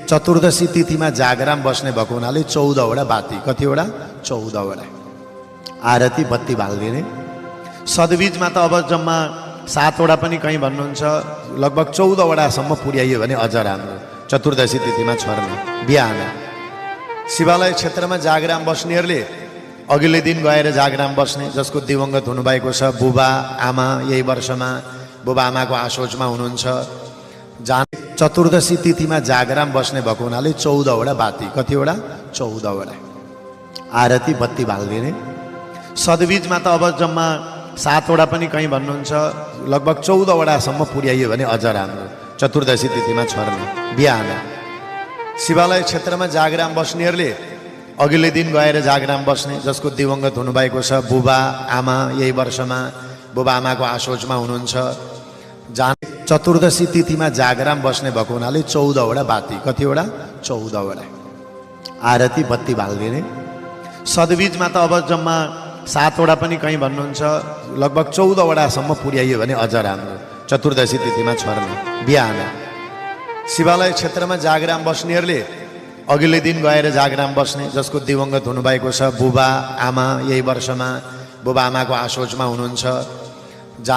चतुर्दशी तिथिमा जागराम बस्ने भएको हुनाले 14वटा बाती, कतिवटा? 14वटा आरती बत्ती बाल्दिने। सदबीजमा त अब जम्मा 7वटा पनि कहीँ भन्नुहुन्छ, लगभग 14वटासम्म पुर्याइयो भने अझ राम्रो। चतुर्दशी तिथिमा छर्न बिहान शिवालय क्षेत्रमा जागराम बस्नेहरूले अघिल्लो दिन गएर जागराम बस्ने, जसको दिवंगत हुनुभएको छ बुबा आमा, यही वर्षमा बुबा आमाको आशोचमा हुनुहुन्छ। जहाँ चतुर्दशी तिथिमा जागराम बस्ने भएको हुनाले 14वटा बाती, कतिवटा? 14वटा आरती बत्ती बाल्दिने। सदबीजमा त अब जम्मा 7वटा पनि कहीँ भन्नुहुन्छ, लगभग 14वटासम्म पुर्याइयो भने अझ राम्रो। चतुर्दशी तिथिमा छर्न बिहान शिवालय क्षेत्रमा जागराम बस्नेहरूले अघिल्लो दिन गएर जागराम बस्ने, जसको दिवंगत हुनुभएको छ बुबा आमा, यही वर्षमा बुबा आमाको आशोचमा हुनुहुन्छ। जहाँ चतुर्दशी तिथिमा जागराम बस्ने भएको हुनाले 14वटा बाती, कतिवटा? 14वटा आरती बत्ती बाल्दिने। सदबीजमा त अब जम्मा 7वटा पनि कहीँ भन्नुहुन्छ, लगभग 14वटासम्म पुर्याइयो भने अझ राम्रो। चतुर्दशी तिथिमा छर्न बिहान शिवालय क्षेत्रमा जागराम बस्नेहरूले अघिल्लो दिन गएर जागराम बस्ने, जसको दिवंगत हुनुभएको छ बुबा आमा, यही वर्षमा बुबा आमाको आशोचमा हुनुहुन्छ। जहाँ